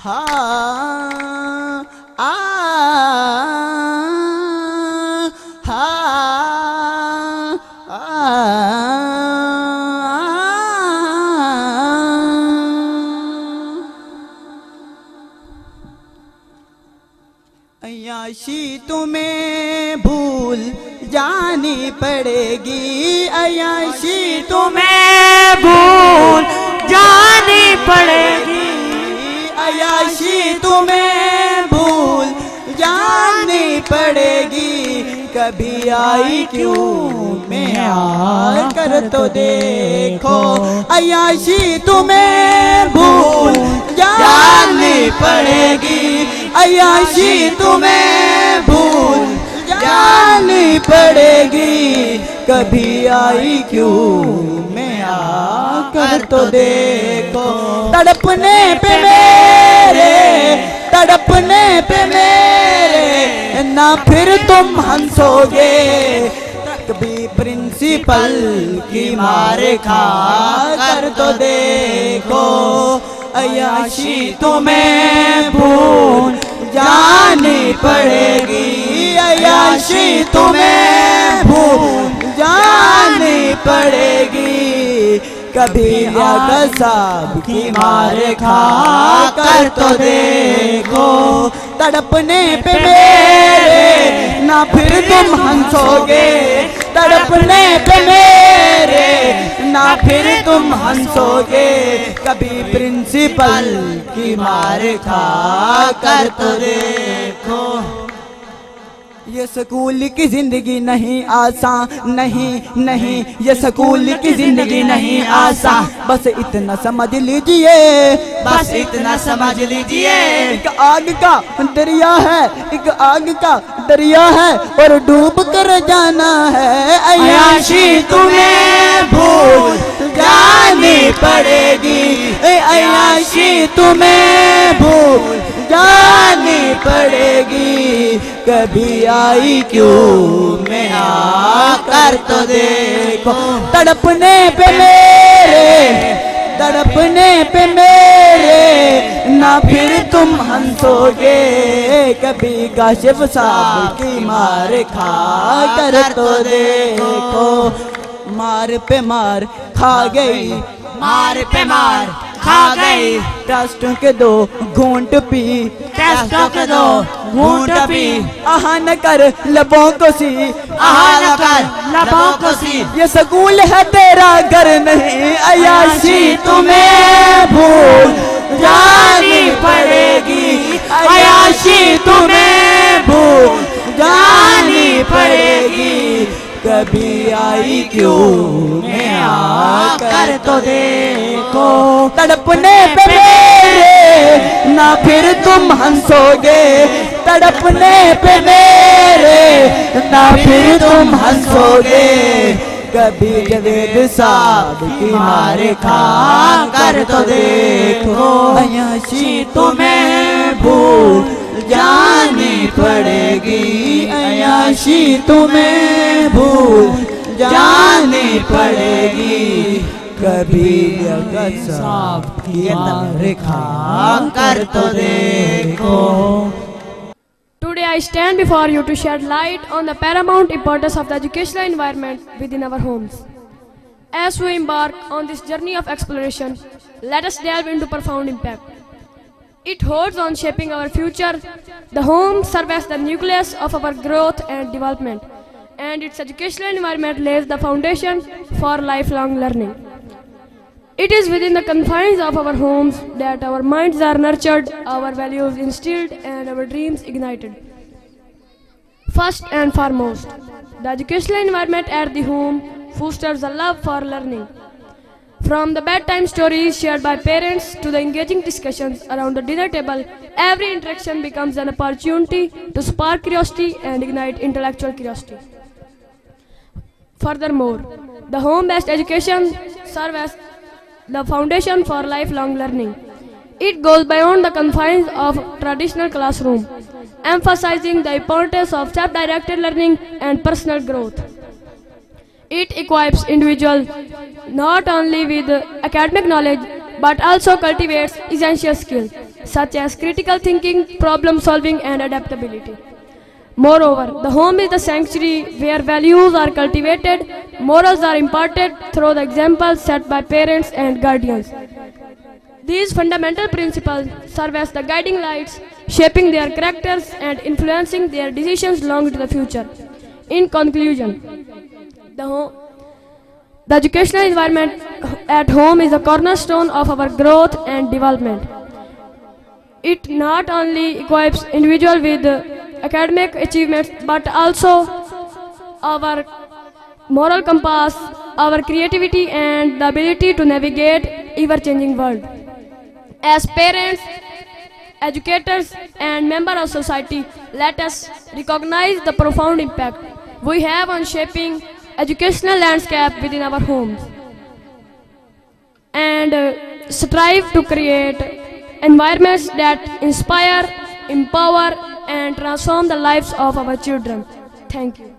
आ अय्याशी तुम्हें भूल जानी पड़ेगी, अय्याशी तुम्हें भूल जानी पड़ेगी, अय्याशी तुम्हें भूल जानी पड़ेगी। कभी आई क्यों मैं आ कर तो देखो, अय्याशी तुम्हें भूल जानी पड़ेगी, अय्याशी तुम्हें भूल जानी पड़ेगी। कभी आई क्यों मैं आकर तो देखो, तड़पने पे मेरे, तड़पने पे मेरे ना फिर तुम हंसोगे, कभी प्रिंसिपल की मारे खा कर तो देखो। अय्याशी तुम्हें भूल जानी पड़ेगी, अय्याशी तुम्हें भूल जानी पड़ेगी। कभी अगर साहब की मारे खा कर तो देखो, तड़पने पे मेरे ना फिर तुम हंसोगे, तड़पने पे मेरे ना फिर तुम हंसोगे। कभी प्रिंसिपल की मारे खा कर तो देखो। ये स्कूल की जिंदगी नहीं आसान, नहीं नहीं ये स्कूल की जिंदगी नहीं आसान, बस इतना समझ लीजिए, बस इतना समझ लीजिए। एक आग का दरिया है, एक आग का दरिया है और डूब कर जाना है। अय्याशी तुम्हें भूल जानी पड़ेगी, अय्याशी तुम्हें भूल जानी पड़ेगी। कभी आई क्यों मैं आकर तो देखो, तड़पने पे मेरे, तड़पने पे मेरे ना फिर तुम हंसोगे। कभी काशिफ साहब की मार खा कर तो देखो, मार पे मार खा गई, मार पे मार खा गई। टेस्टों के दो घूंट पी, टेस्टों के दो घूंट पी। आहा न कर लबों को सी, आहा न कर लबों को सी। ये स्कूल है तेरा घर नहीं, अय्याशी तुम्हें भूल जानी पड़ेगी, अय्याशी तुम्हें भूल जानी पड़ेगी। कभी आई क्यों मैं आकर तो देखो, तड़पने पे मेरे ना फिर तुम हंसोगे, तड़पने पे मेरे ना फिर तुम हंसोगे। कभी जावेद साहब की मारे खा कर तो देखो, अय्याशी तुम्हें भूल जानी पड़ेगी, अय्याशी तुम्हें भूल जानी पड़ेगी। कभी जगत साहब की मार खा कर तो देखो। Today I stand before you to shed light on the paramount importance of the educational environment within our homes. As we embark on this journey of exploration, let us delve into profound impact it holds on shaping our future. The home serves as the nucleus of our growth and development, and its educational environment lays the foundation for lifelong learning. It is within the confines of our homes that our minds are nurtured, our values instilled, and our dreams ignited. First and foremost, the educational environment at the home fosters a love for learning. From the bedtime stories shared by parents to the engaging discussions around the dinner table, every interaction becomes an opportunity to spark curiosity and ignite intellectual curiosity. Furthermore, the home-based education serves as the foundation for lifelong learning. It goes beyond the confines of traditional classroom, emphasizing the importance of self-directed learning and personal growth. It equips individuals not only with academic knowledge but also cultivates essential skills such as critical thinking, problem solving, and adaptability. Moreover, the home is the sanctuary where values are cultivated, morals are imparted through the examples set by parents and guardians. These fundamental principles serve as the guiding lights, shaping their characters and influencing their decisions long into the future. In conclusion, the educational environment at home is a cornerstone of our growth and development. It not only equips individuals with academic achievements but also our moral compass, our creativity, and the ability to navigate ever-changing world. As parents, educators, and members of society, let us recognize the profound impact we have on shaping educational landscape within our homes and strive to create environments that inspire, empower, and transform the lives of our children. Thank you.